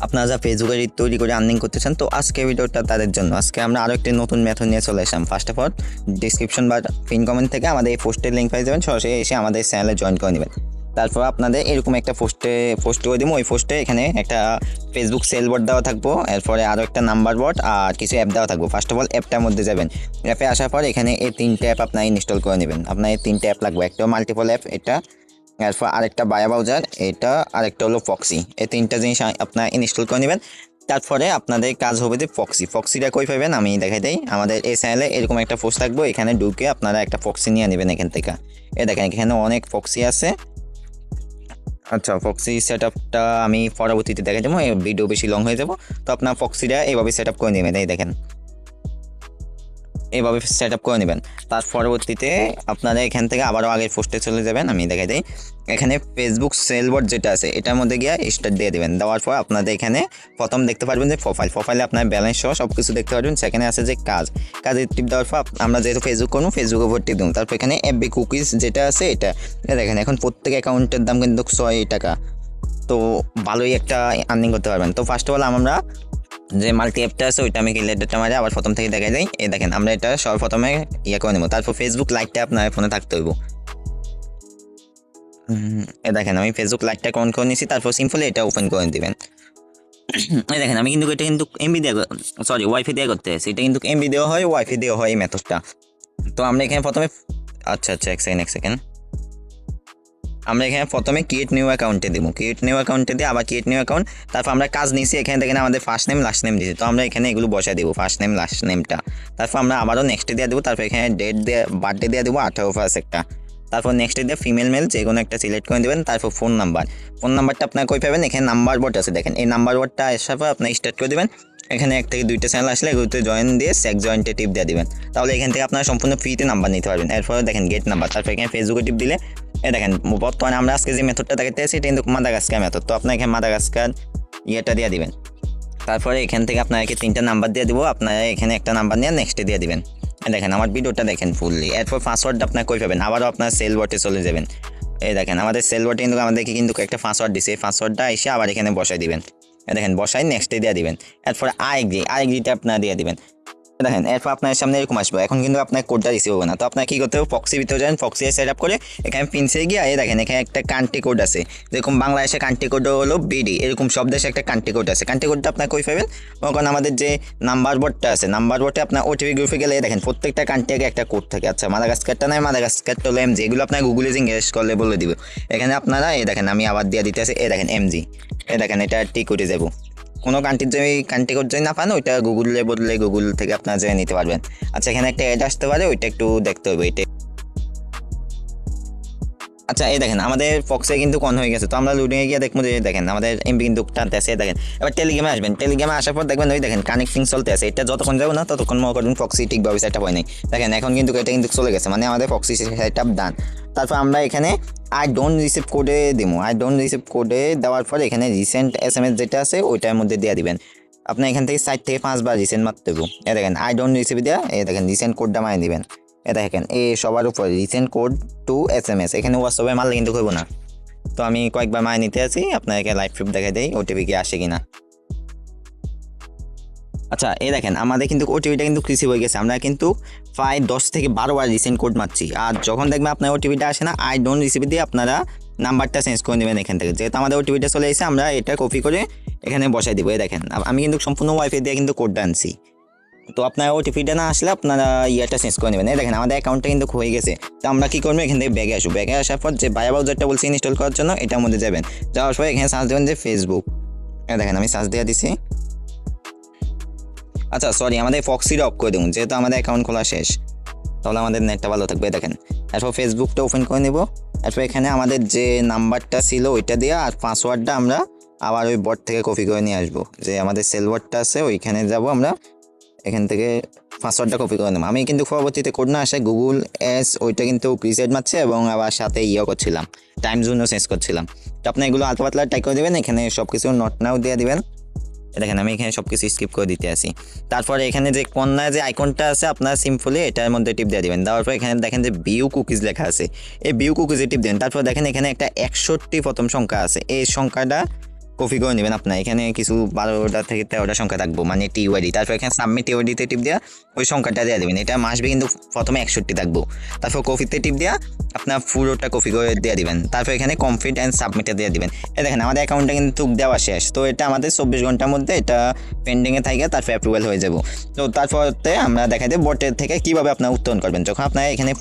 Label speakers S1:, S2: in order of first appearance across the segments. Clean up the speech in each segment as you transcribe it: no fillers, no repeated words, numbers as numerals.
S1: আপনারা যা ফেসবুকে রিল তৈরি করে আর্নিং করতে চান, তো আজকে ভিডিওটা তাদের জন্য। আজকে আমরা আরও একটি নতুন মেথড নিয়ে চলে আসলাম। ফার্স্ট অফ অল ডিসক্রিপশন বা পিন কমেন্ট থেকে আমাদের এই পোস্টের লিঙ্ক পেয়ে যাবেন, সরাসরি এসে আমাদের চ্যানেলে জয়েন করে নেবেন। তারপর আপনাদের এরকম একটা পোস্ট করে দিব। ওই পোস্টে এখানে একটা ফেসবুক সেল বট দেওয়া থাকবো, এরপরে আরও একটা নাম্বার বট আর কিছু অ্যাপ দেওয়া থাকবো। ফার্স্ট অফ অল অ্যাপটার মধ্যে যাবেন। অ্যাপে আসার পর এখানে এই তিনটে অ্যাপ আপনার ইনস্টল করে নেবেন। আপনার এই তিনটে অ্যাপ লাগবে, একটা মাল্টিপল অ্যাপ, এটা এরপর আরেকটা বায়া ব্রাউজার, এটা আরেকটা হলো ফক্সি। এই তিনটা জিনিস আপনার ইনস্টল করে নেবেন। তারপরে আপনাদের কাজ হবে যে ফক্সিটা কই পাবেন আমি দেখাই দিই। আমাদের এই চ্যানেলে এরকম একটা পোস্ট থাকবো, এখানে ঢুকে আপনারা একটা ফক্সি নিয়ে নেবেন এখান থেকে। দেখেন এখানে অনেক ফক্সি আছে। আচ্ছা, ফক্সি সেট আপটা আমি পরবর্তীতে দেখাই দেবো, ভিডিও বেশি লং হয়ে যাবো। তো আপনার ফক্সিটা এইভাবে সেট আপ করে নেবেন। এই দেখেন এইভাবে সেট আপ করে নেবেন। তার পরবর্তীতে আপনারা এখান থেকে আবারও আগের পোস্টে চলে যাবেন। আমি দেখাই দিই, এখানে ফেসবুক সেলবট যেটা আছে এটার মধ্যে গিয়ে স্টার্ট দিয়ে দেবেন। দেওয়ার পর আপনাদের এখানে প্রথম দেখতে পারবেন যে প্রোফাইলে আপনার ব্যালেন্স সহ সব কিছু দেখতে পারবেন। সেখানে আছে যে কাজে টিপ দেওয়ার পর আমরা যেহেতু ফেসবুক করবো, ফেসবুকের উপর টিপ দেবো। তারপর এখানে এফবি কুকিজ যেটা আছে এটা দেখেন, এখন প্রত্যেক অ্যাকাউন্টের দাম কিন্তু 6 টাকা। তো ভালোই একটা আর্নিং করতে পারবেন। তো ফার্স্ট অফ অল আমরা যে মাল্টি অ্যাপটা আছে ওইটা আমি ক্লিয়ারটা মারে আবার প্রথম থেকে দেখা যায়। এই দেখেন আমরা এটা সর্বপ্রথমে করে নেবো। তারপর ফেসবুক লাইটটা আপনার ফোনে থাকতে হইব। দেখেন আমি ফেসবুক লাইটটা অন করে নিয়েছি। তারপর সিম্পলি এটা ওপেন করে দিবেন। এই দেখেন আমি কিন্তু এটা কিন্তু এমবি দিয়ে ওয়াইফাই দিয়ে করতে আছে। এটা কিন্তু এমবি দেওয়া হয়, ওয়াইফাই দেওয়া হয় এই মেথডটা। তো আমরা এখানে প্রথমে আচ্ছা এক সেকেন্ড আমরা এখানে প্রথমে ক্রিয়েট নিউ অ্যাকাউন্টে দেবো। ক্রিয়েট নিউ অ্যাকাউন্টে দিয়ে আবার ক্রিয়েট নিউ অ্যাকাউন্ট। তারপর আমরা কাজ নিয়েছি, এখানে দেখেন আমাদের ফার্স্ট নেম লাস্ট নেম দিয়েছি। তো আমরা এখানে এগুলো বসাই দেবো, ফার্স্ট নেম লাস্ট নেমটা। তারপর আমরা আবারও নেক্সটে দিয়ে দেবো। তারপর এখানে ডেট দিয়ে বার্থডে দিয়ে দেবো 18 একটা। তারপর নেক্সটে দিয়ে ফিমেল মেল যে কোনো একটা সিলেক্ট করে দেবেন। তারপর ফোন নাম্বারটা আপনার কই পাবেন, এখানে নাম্বার বোর্ড আছে দেখেন। এই নাম্বার বোর্ডটা আসার পর আপনি স্টার্ট করে দেবেন। এখানে 1 থেকে 2টা চ্যানেল আসলে এগুলোতে জয়েন দিয়ে সেক জয়েন্টে টিপ দিয়ে দেবেন। তাহলে এখান থেকে আপনারা সম্পূর্ণ ফ্রিতে নাম্বার নিতে পারবেন। এরপরে দেখেন গেট নাম্বার। তারপর এখানে ফেসবুকে টিপ দিলে দেখেন বর্তমানে আমরা আজকে যে মেথডটা দেখাতে আছি এটা কিন্তু মাদাগাস্কার মেথড। তো আপনার এখানে মাদাগাস্কার ইয়েটা দিয়ে দিবেন। তারপরে এখান থেকে আপনাকে 3টা নাম্বার দিয়ে দিব। আপনারা এখানে একটা নাম্বার নিয়ে নেক্সটে দিয়ে দিবেন। দেখেন আমার ভিডিওটা দেখেন ফুললি। এরপর পাসওয়ার্ডটা আপনার কই পাবেন, আবারও আপনার সেল বটে চলে যাবেন। দেখেন আমাদের সেল বটে কিন্তু আমাদেরকে কিন্তু একটা পাসওয়ার্ড দিছে। এই পাসওয়ার্ডটা এসে আবার এখানে বসাই দিবেন। দেখেন বসাই নেক্সটে দিয়ে দিবেন। এরপরে আইএগ্রিটা আপনারা দিয়ে দিবেন। দেখেন এরপর আপনার সামনে এরকম আসবে। এখন কিন্তু আপনার কোডটা রিসিভ হবে না। তো আপনার কী করতে হবে, ফক্সির ভিতরে যাবেন, ফক্সি সেট আপ করে এখানে পিনসে গিয়ে দেখেন এখানে একটা কান্ট্রি কোড আছে। যেরকম বাংলাদেশে কান্ট্রি কোড হলো বিডি, এরকম সব দেশে একটা কান্ট্রি কোড আছে। কান্ট্রি কোডটা আপনার কই পাবেন, কারণ আমাদের যে নাম্বার বোর্ডটা আছে, নাম্বার বোর্ডে আপনার ওটিপি গ্রুপে গেলে দেখেন প্রত্যেকটা কান্ট্রি আগে একটা কোড থাকে। আচ্ছা মাদাগাস্কারটা নাই, মাদাগাস্কারটা হলো এমজি। এগুলো আপনার গুগলে জিজ্ঞেস করলে বলে দিবে। এখানে আপনারা দেখেন আমি আবার দিয়ে দিতে আছে। দেখেন এমজি, দেখেন এটা টিক করে যাবো। কোনো কান্ট্রির যদি কান্ট্রি কোড যদি না পান, ওইটা গুগলে বদলে গুগল থেকে আপনারা জেনে নিতে পারবেন। আচ্ছা এখানে একটা অ্যাড আসতে পারে, ওইটা একটু দেখতে হবে। এটা আচ্ছা দেখেন আমাদের ফক্সে কিন্তু কন হয়ে গেছে। তো আমরা লুডিংয়ে গিয়ে দেখবো যে দেখেন আমাদের এমবি কিন্তু টানতে আছে। দেখেন এবার টেলিগ্রামে আসবেন। টেলিগ্রামে আসার পর দেখবেন ওই দেখেন কানেক্টিং চলতে আছে। এটা যতক্ষণ যাবো না ততক্ষণ মনে করবেন ফক্সি ঠিকভাবে সেট আপ হয় নাই। দেখেন এখন কিন্তু এটা কিন্তু চলে গেছে, মানে আমাদের ফক্সি সেট আপ ডান। তারপর আমরা এখানে আই ডোন্ট রিসিভ কোডে দিব। আই ডোন্ট রিসিভ কোডে দেওয়ার পর এখানে রিসেন্ট SMS যেটা আছে ওইটার মধ্যে দিয়ে দিবেন। আপনি এখান থেকে 4 থেকে 5 বার রিসেন্ট মারতে দেবো। দেখেন আই ডোন্ট রিসিভ দেওয়া, দেখেন রিসেন্ট কোডটা মারিয়ে দিবেন। দেখেন সবার উপরে রিসেন্ট কোড টু SMS, এখানে হোয়াটসঅ্যাপে মারলে কিন্তু হইব না। তো আমি কয়েকবার মায় নিতে আছি, আপনাকে লাইভ প্রুফ দেখাই দেই ওটিপি কি আসে কিনা। আচ্ছা দেখেন আমাদের কিন্তু ওটিপিটা কিন্তু রিসিভ হয়ে গেছে। আমরা কিন্তু প্রায় 10 থেকে 12 বার রিসেন্ট কোড মারছি। আর যখন দেখবেন আপনার ওটিপিটা আসে না, আই ডোন্ট রিসিভ দিয়ে আপনারা নাম্বারটা চেঞ্জ করে নেবেন এখান থেকে। যেহেতু আমাদের ওটিপিটা চলে এসেছে, আমরা এটা কপি করে এখানে বসাই দিব। দেখেন আমি কিন্তু সম্পূর্ণ ওয়াইফাই দিয়ে কিন্তু কোডটা আনছি। তো আপনার ওটিপিটা না আসলে আপনারা ইয়েটা চেঞ্জ করে নেবেন। দেখেন আমাদের অ্যাকাউন্টটা কিন্তু হয়ে গেছে। তো আমরা কী করবো, এখান থেকে ব্যাগে আসবো। ব্যাগে আসার পর যে বায়া ব্রাউজারটা বলছি ইনস্টল করার জন্য, এটার মধ্যে যাবেন। যাওয়ার পর এখানে সার্চ দেবেন যে ফেসবুক। দেখেন আমি সার্চ দিয়ে দিছি। আচ্ছা সরি, আমাদের ফক্সিটা অফ করে দেবো যেহেতু আমাদের অ্যাকাউন্ট খোলা শেষ। তাহলে আমাদের নেটটা ভালো থাকবে। দেখেন এরপর ফেসবুকটা ওপেন করে নেব। এরপর এখানে আমাদের যে নাম্বারটা ছিল ওইটা দিয়ে আর পাসওয়ার্ডটা আমরা আবার ওই বট থেকে কপি করে নিয়ে আসবো। যে আমাদের সেল বটটা আছে ওইখানে যাব আমরা, এখান থেকে পাসওয়ার্ডটা কপি করে নেব। আমি কিন্তু পরবর্তীতে কোড না আসে গুগল ওইটা কিন্তু প্রিসেট মারছে এবং আবার সাথে করছিলাম, টাইম জোনও চেঞ্জ করছিলাম। তো আপনি এগুলো আলতা পাতলা টাইপ করে দেবেন। এখানে সব কিছু নট নাও দিয়ে দিবেন। দেখেন আমি এখানে সব কিছু স্কিপ করে দিতে আসি। তারপরে এখানে যে কর্নারে যে আইকনটা আছে আপনার সিম্পলি এটার মধ্যে টিপ দিয়ে দিবেন। দেওয়ার পর এখানে দেখেন যে ভিউ কুকিজ লেখা আছে, এই ভিউ কুকিজে টিপ দেন। তারপর দেখেন এখানে একটা 61 প্রথম সংখ্যা আছে, এই সংখ্যাটা কপি করে নেবেন। আপনার এখানে কিছু 12টা থেকে 13টা সংখ্যা থাকবো, মানে টিওয়াইডি। তারপর এখানে সাবমিট টিওয়াইডিতে টিপ দেওয়া ওই সংখ্যাটা দিয়ে দেবেন। এটা আসবে কিন্তু প্রথমে 61 থাকবো। তারপর কপিতে টিপ দেওয়া আপনার পুরোটা কপি করে দিয়ে দিবেন। তারপর এখানে কমপ্লিট অ্যান্ড সাবমিটে দিয়ে দিবেন। দেখেন আমাদের অ্যাকাউন্টটা কিন্তু দেওয়া শেষ। তো এটা আমাদের 24 ঘন্টার মধ্যে এটা পেন্ডিংয়ে থাকে, তারপর অ্যাপ্রুভাল হয়ে যাব। তো তারপরে আমরা দেখাই দেব বটের থেকে কীভাবে আপনার উত্তোলন করবেন। যখন আপনার এখানে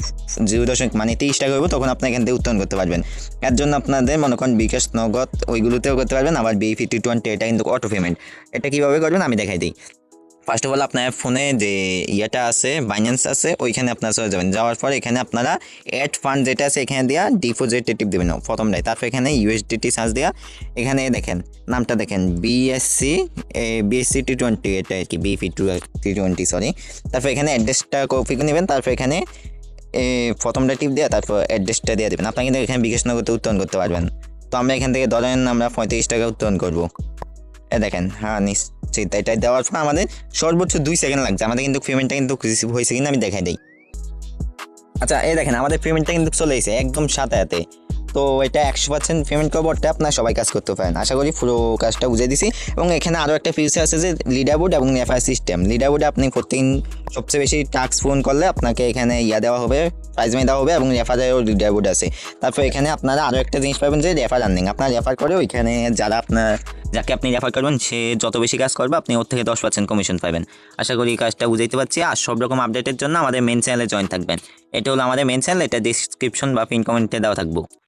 S1: 0.30 টাকা হইব তখন আপনি এখান থেকে উত্তোলন করতে পারবেন। এর জন্য আপনাদের মনে করেন বিকাশ, নগদ ওইগুলোতেও করতে পারবেন। আবার BE5020 এটা কিন্তু অটো পেমেন্ট। এটা কীভাবে করবেন আমি দেখাই দিই। ফার্স্ট অফ অল আপনার ফোনে যে ইয়েটা আছে, বাইন্যান্স আছে, ওইখানে আপনারা চলে যাবেন। যাওয়ার পর এখানে আপনারা অ্যাড ফান্ড যেটা আছে এখানে দেওয়া ডিপোজিটে টিপ দেবেন প্রথমটাই। তারপর এখানে USDT সার্চ দেওয়া, এখানে দেখেন নামটা দেখেন BSC T20, এটা আর কি BE5020 সরি। তারপর এখানে অ্যাড্রেসটা কপি করে নেবেন। তারপর এখানে প্রথমটা টিপ দেওয়া, তারপর অ্যাড্রেসটা দিয়ে দেবেন। আপনারা কিন্তু এখানে বিকাশ নগদে উত্তোলন করতে পারবেন। তো আমরা এখান থেকে ধরেন আমরা 35 টাকা উত্তোলন করবো। দেখেন, হ্যাঁ নিশ্চিত এটা দেওয়ার পর আমাদের সর্বোচ্চ 2 সেকেন্ড লাগছে। আমাদের কিন্তু পেমেন্টটা কিন্তু রিসিভ হয়েছে কিনা আমি দেখাই দিই। আচ্ছা দেখেন আমাদের পেমেন্টটা কিন্তু চলে এসেছে একদম সাথে সাথে। তো এটা 100% পেমেন্ট করবো, ওটা আপনার সবাই কাজ করতে পারেন। আশা করি পুরো কাজটা বুঝিয়ে দিছি। এবং এখানে আরও একটা ফিচার আছে যে লিডারবোর্ড এবং রেফার সিস্টেম। লিডারবোর্ডে আপনি প্রত্যেকদিন সবচেয়ে বেশি টাস্ক পূরণ করলে আপনাকে এখানে দেওয়া হবে, প্রাইজ মানি দেওয়া হবে। এবং রেফারেরও লিডারবোর্ড আছে। তারপর এখানে আপনারা আরও একটা জিনিস পাবেন যে রেফার আর্নিং। আপনার রেফার করে ওইখানে যাকে আপনি রেফার করবেন সে যত বেশি কাজ করবে আপনি ওর থেকে 10% কমিশন পাবেন। আশা করি এই কাজটা বুঝাইতে পারছি। আর সব রকম আপডেটের জন্য আমাদের মেন চ্যানেলে জয়েন থাকবেন। এটা হলো আমাদের মেন চ্যানেল, এটা ডিসক্রিপশন বা পিন কমেন্টে দেওয়া থাকবো।